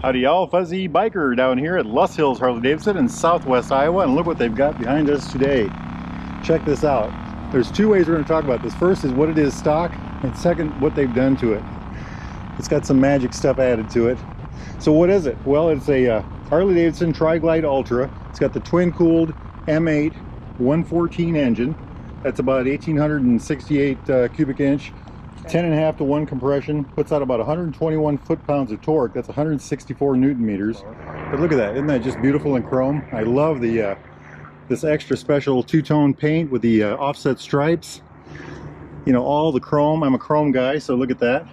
Howdy y'all, Fuzzy Biker down here at Lust Hills Harley Davidson in southwest Iowa, and look what they've got behind us today. Check this out. There's two ways we're going to talk about this. First is what it is stock, and second, what they've done to it. It's got some magic stuff added to it. So what is it? Well, it's a Harley Davidson Tri-Glide Ultra. It's got the twin-cooled M8 114 engine. That's about 1,868 cubic inch. 10.5 to 1 compression, puts out about 121 foot-pounds of torque. That's 164 newton meters. But look at that, isn't that just beautiful in chrome? I love the this extra special two-tone paint with the offset stripes. You know, all the chrome. I'm a chrome guy, so look at that.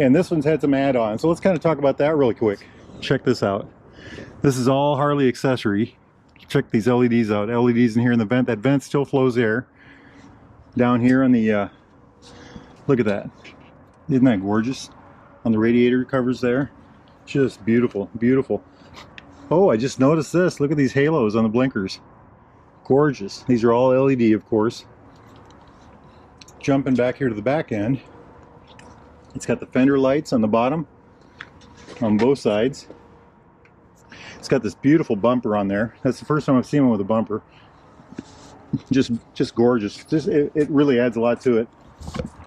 And this one's had some add-ons, so let's kind of talk about that really quick. Check this out. This is all Harley accessory. Check these LEDs out. LEDs in here in the vent. That vent still flows air. Down here on the look at that. Isn't that gorgeous? On the radiator covers there. Just beautiful, beautiful. Oh, I just noticed this. Look at these halos on the blinkers. Gorgeous. These are all LED, of course. Jumping back here to the back end. It's got the fender lights on the bottom, on both sides. It's got this beautiful bumper on there. That's the first time I've seen one with a bumper. Just gorgeous. It really adds a lot to it.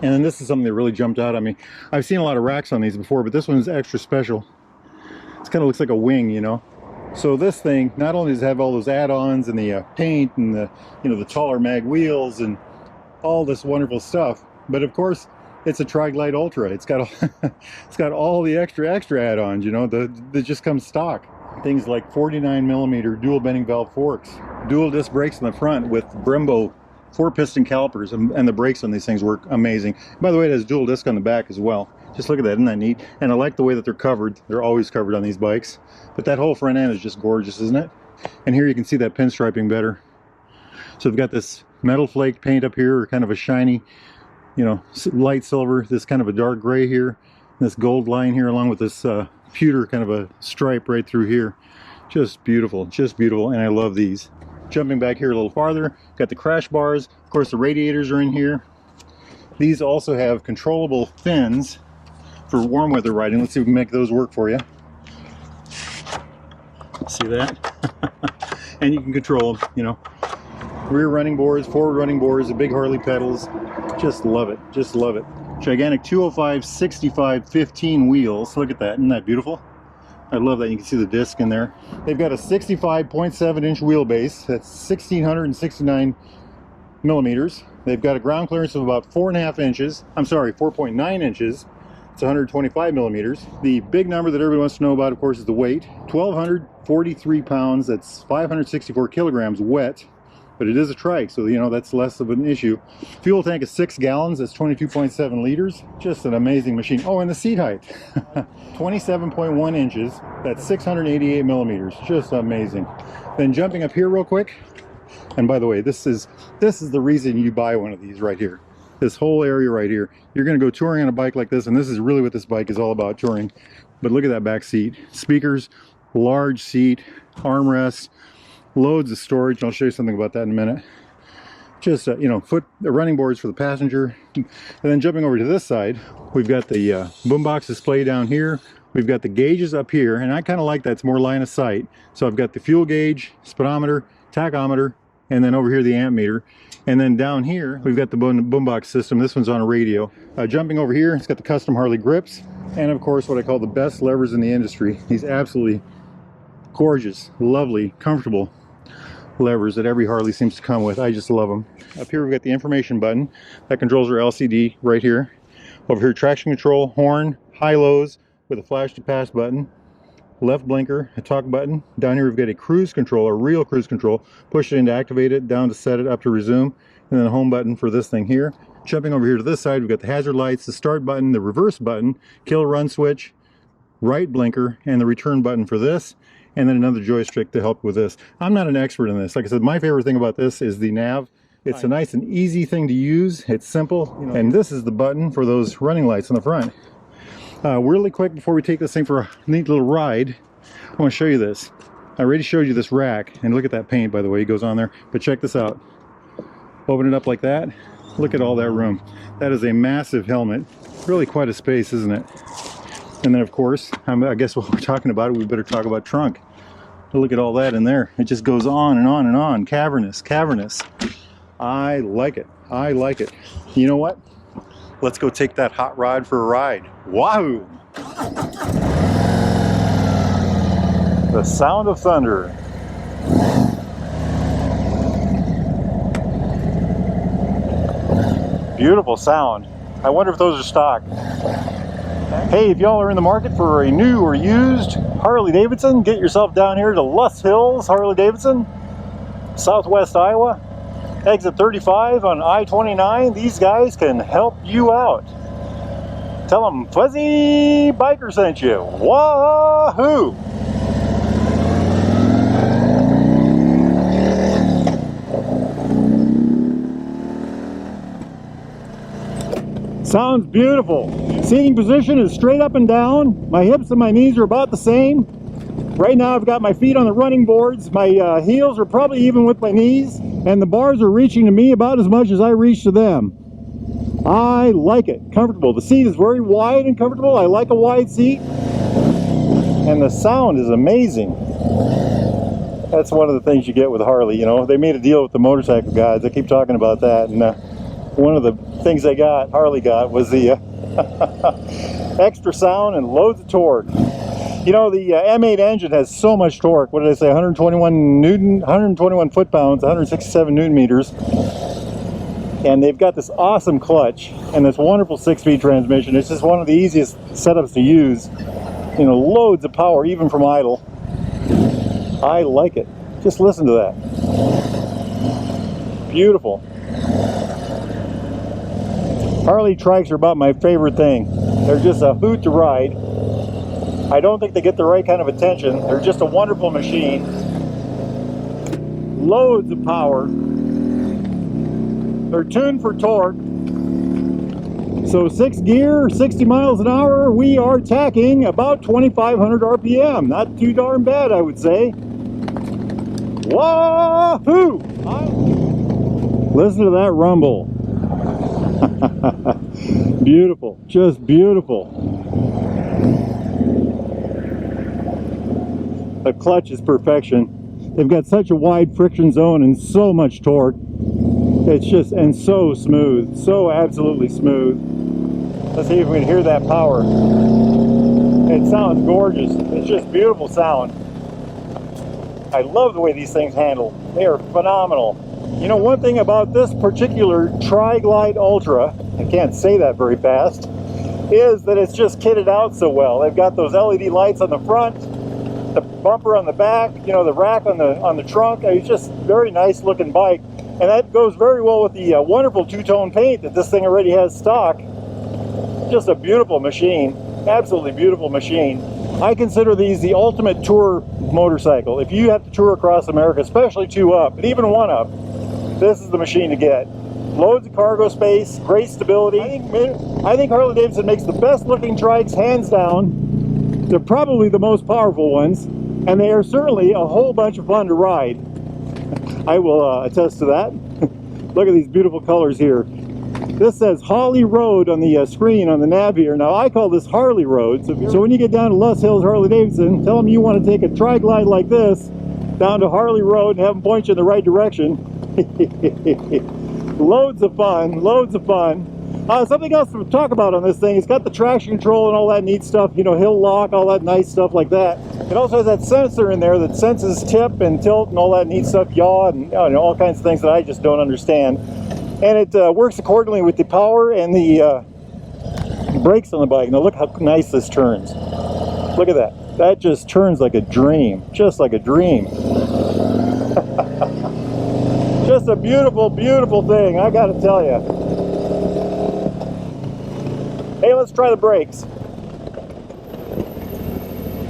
And then this is something that really jumped out at me. I've seen a lot of racks on these before, but this one's extra special. It kind of looks like a wing, you know. So this thing not only does it have all those add-ons and the paint and the, you know, the taller mag wheels and all this wonderful stuff, but of course it's a Tri-Glide Ultra. It's got it's got all the extra add-ons, you know, that just comes stock. Things like 49mm dual bending valve forks, dual disc brakes in the front with Brembo 4-piston calipers, and the brakes on these things work amazing. By the way, it has dual disc on the back as well. Just look at that, isn't that neat? And I like the way that they're covered. They're always covered on these bikes. But that whole front end is just gorgeous, isn't it? And here you can see that pinstriping better. So we've got this metal flake paint up here, or kind of a shiny, you know, light silver, this kind of a dark gray here, this gold line here, along with this pewter kind of a stripe right through here. Just beautiful, and I love these. Jumping back here a little farther, got the crash bars. Of course, the radiators are in here. These also have controllable fins for warm weather riding. Let's see if we can make those work for you. See that? And you can control them, you know. Rear running boards, forward running boards, the big Harley pedals. Just love it, just love it. Gigantic 205 65 15 wheels. Look at that, isn't that beautiful? I love that. You can see the disc in there. They've got a 65.7 inch wheelbase. That's 1,669 millimeters. They've got a ground clearance of about 4.5 inches. I'm sorry, 4.9 inches. It's 125 millimeters. The big number that everybody wants to know about, of course, is the weight. 1,243 pounds. That's 564 kilograms wet. But it is a trike, so you know that's less of an issue. Fuel tank is 6 gallons. That's 22.7 liters. Just an amazing machine. Oh, and the seat height, 27.1 inches. That's 688 millimeters. Just amazing. Then jumping up here real quick. And by the way, this is the reason you buy one of these right here. This whole area right here. You're going to go touring on a bike like this, and this is really what this bike is all about, touring. But look at that back seat. Speakers, large seat, armrest. Loads of storage, and I'll show you something about that in a minute. Just you know, running boards for the passenger. And then jumping over to this side, we've got the boombox display down here. We've got the gauges up here, and I kind of like that. It's more line of sight. So I've got the fuel gauge, speedometer, tachometer, and then over here the amp meter. And then down here we've got the boombox system. This one's on a radio. Jumping over here, it's got the custom Harley grips, and of course what I call the best levers in the industry. These absolutely gorgeous, lovely, comfortable levers that every Harley seems to come with. I just love them. Up here we've got the information button that controls our LCD right here. Over here, traction control, horn, high-lows with a flash to pass button, left blinker, a talk button. Down here we've got a cruise control, a real cruise control. Push it in to activate it, down to set it, up to resume, and then a home button for this thing here. Jumping over here to this side, we've got the hazard lights, the start button, the reverse button, kill run switch, right blinker, and the return button for this. And then another joystick to help with this. I'm not an expert in this. Like I said, my favorite thing about this is the nav. It's a nice and easy thing to use. It's simple. You know, and this is the button for those running lights on the front. Really quick before we take this thing for a neat little ride, I want to show you this. I already showed you this rack, and look at that paint, by the way, it goes on there. But check this out. Open it up like that. Look at all that room. That is a massive helmet. Really quite a space, isn't it? And then of course, I guess while we're talking about it, we better talk about trunk. Look at all that in there. It just goes on and on and on. Cavernous, cavernous. I like it. I like it. You know what? Let's go take that hot rod for a ride. Wahoo! The sound of thunder. Beautiful sound. I wonder if those are stock. Hey, if y'all are in the market for a new or used Harley Davidson, get yourself down here to Lust Hills Harley Davidson, Southwest Iowa, exit 35 on I-29. These guys can help you out. Tell them Fuzzy Biker sent you. Wahoo! Sounds beautiful. Seating position is straight up and down. My hips and my knees are about the same. Right now I've got my feet on the running boards. My heels are probably even with my knees, and the bars are reaching to me about as much as I reach to them. I like it. Comfortable. The seat is very wide and comfortable. I like a wide seat. And the sound is amazing. That's one of the things you get with Harley, you know. They made a deal with the motorcycle guys. I keep talking about that, and one of the things Harley got was the extra sound and loads of torque. You know, the M8 engine has so much torque. What did I say? 121 foot-pounds, 167 newton meters. And they've got this awesome clutch and this wonderful 6-speed transmission. It's just one of the easiest setups to use. You know, loads of power even from idle. I like it. Just listen to that. Beautiful. Harley trikes are about my favorite thing. They're just a hoot to ride. I don't think they get the right kind of attention. They're just a wonderful machine. Loads of power. They're tuned for torque. So 6 gear, 60 miles an hour, we are tacking about 2,500 RPM. Not too darn bad, I would say. Wahoo! Listen to that rumble. Beautiful, just beautiful. The clutch is perfection. They've got such a wide friction zone and so much torque. It's just, and so smooth, so absolutely smooth. Let's see if we can hear that power. It sounds gorgeous. It's just beautiful sound. I love the way these things handle. They are phenomenal. You know, one thing about this particular Tri-Glide Ultra, I can't say that very fast, is that it's just kitted out so well. They've got those LED lights on the front, the bumper on the back, you know, the rack on the trunk. It's just a very nice looking bike. And that goes very well with the wonderful two-tone paint that this thing already has stock. Just a beautiful machine. Absolutely beautiful machine. I consider these the ultimate tour motorcycle. If you have to tour across America, especially 2-up, but even 1-up, this is the machine to get. Loads of cargo space, great stability. I think Harley Davidson makes the best looking trikes, hands down. They're probably the most powerful ones, and they are certainly a whole bunch of fun to ride. I will attest to that. Look at these beautiful colors here. This says Holly Road on the screen on the nav here. Now I call this Harley Road. So when you get down to Lust Hills Harley Davidson, tell them you want to take a Tri-Glide like this down to Harley Road and have them point you in the right direction. Loads of fun, loads of fun. Something else to talk about on this thing, it's got the traction control and all that neat stuff, you know, hill lock, all that nice stuff like that. It also has that sensor in there that senses tip and tilt and all that neat stuff, yaw, and you know, all kinds of things that I just don't understand. And it works accordingly with the power and the brakes on the bike. Now look how nice this turns. Look at that. That just turns like a dream, just like a dream. Just a beautiful, beautiful thing, I gotta tell you. Hey, let's try the brakes.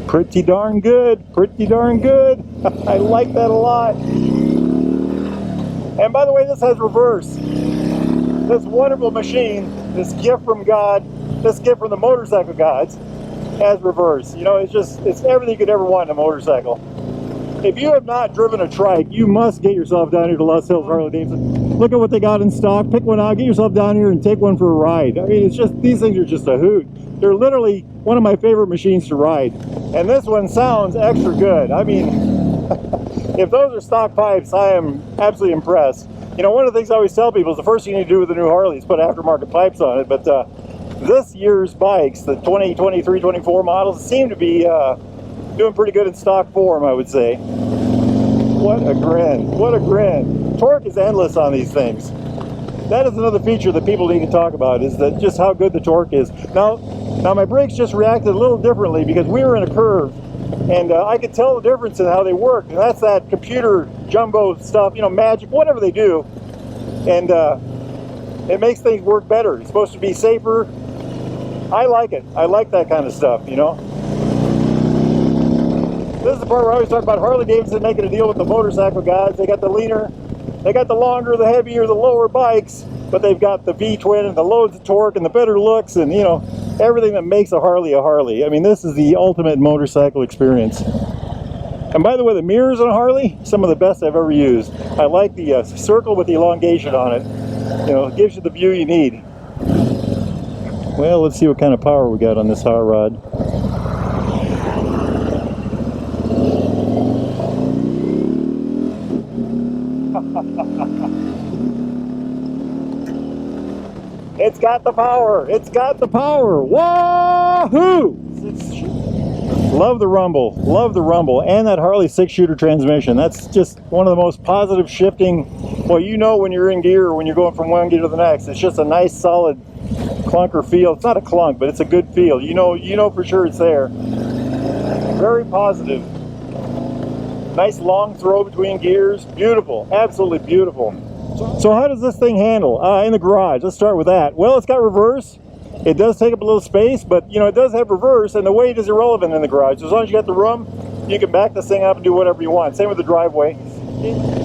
Pretty darn good, pretty darn good. I like that a lot. And by the way, this has reverse. This wonderful machine, this gift from God, this gift from the motorcycle gods, has reverse. You know, it's everything you could ever want in a motorcycle. If you have not driven a trike, you must get yourself down here to Lust Hills Harley Davidson. Look at what they got in stock. Pick one out, get yourself down here and take one for a ride. I mean, it's just, these things are just a hoot. They're literally one of my favorite machines to ride. And this one sounds extra good. I mean, if those are stock pipes, I am absolutely impressed. You know, one of the things I always tell people is the first thing you need to do with a new Harley is put aftermarket pipes on it. But this year's bikes, the 20, 23, 24 models, seem to be doing pretty good in stock form, I would say. What a grin. What a grin. Torque is endless on these things. That is another feature that people need to talk about, is that just how good the torque is. Now my brakes just reacted a little differently because we were in a curve, and I could tell the difference in how they worked. And that's that computer jumbo stuff, you know, magic, whatever they do. And it makes things work better. It's supposed to be safer. I like it. I like that kind of stuff, you know. This is the part where I always talk about Harley Davidson making a deal with the motorcycle guys. They got the leaner, they got the longer, the heavier, the lower bikes, but they've got the V-twin and the loads of torque and the better looks and, you know, everything that makes a Harley a Harley. I mean, this is the ultimate motorcycle experience. And by the way, the mirrors on a Harley, some of the best I've ever used. I like the circle with the elongation on it. You know, it gives you the view you need. Well, let's see what kind of power we got on this hot rod. It's got the power. It's got the power. Wahoo! Love the rumble. Love the rumble. And that Harley 6-shooter transmission. That's just one of the most positive shifting. Well, you know when you're in gear or when you're going from one gear to the next. It's just a nice solid clunker feel. It's not a clunk, but it's a good feel. You know for sure it's there. Very positive. Nice long throw between gears. Beautiful. Absolutely beautiful. So how does this thing handle in the garage? Let's start with that. Well, it's got reverse. It does take up a little space, but you know, it does have reverse, and the weight is irrelevant in the garage. As long as you got the room, you can back this thing up and do whatever you want. Same with the driveway.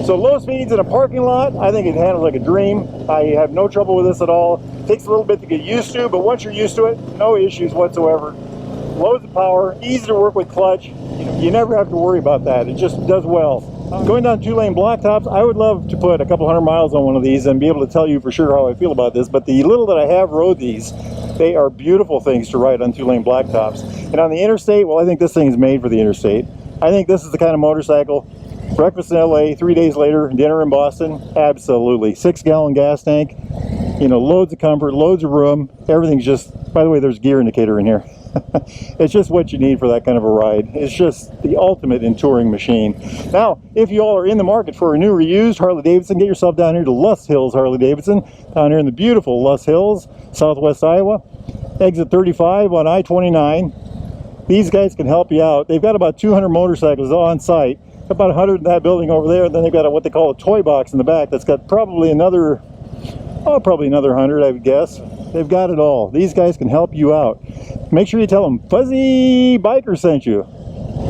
So low speeds in a parking lot, I think it handles like a dream. I have no trouble with this at all. It takes a little bit to get used to, but once you're used to it, no issues whatsoever. Loads of power, easy to work with clutch. You never have to worry about that. It just does well. Going down 2-lane blacktops, I would love to put a couple hundred miles on one of these and be able to tell you for sure how I feel about this, but the little that I have rode these, they are beautiful things to ride on 2-lane blacktops. And on the interstate, well, I think this thing is made for the interstate. I think this is the kind of motorcycle, breakfast in LA, 3 days later, dinner in Boston, absolutely. 6-gallon gas tank, you know, loads of comfort, loads of room, everything's just, by the way, there's gear indicator in here. It's just what you need for that kind of a ride. It's just the ultimate in touring machine. Now, if you all are in the market for a new or used Harley Davidson, get yourself down here to Lust Hills Harley Davidson, down here in the beautiful Lust Hills, southwest Iowa, exit 35 on I-29. These guys can help you out. They've got about 200 motorcycles on site, about 100 in that building over there, and then they've got what they call a toy box in the back that's got probably another 100, I would guess. They've got it all. These guys can help you out. Make sure you tell them Fuzzy Biker sent you.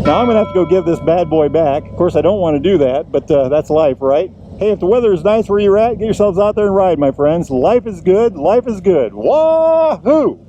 Now I'm gonna have to go give this bad boy back. Of course, I don't want to do that, but that's life, right? Hey, if the weather is nice where you're at, get yourselves out there and ride, my friends. Life is good. Life is good. Wahoo!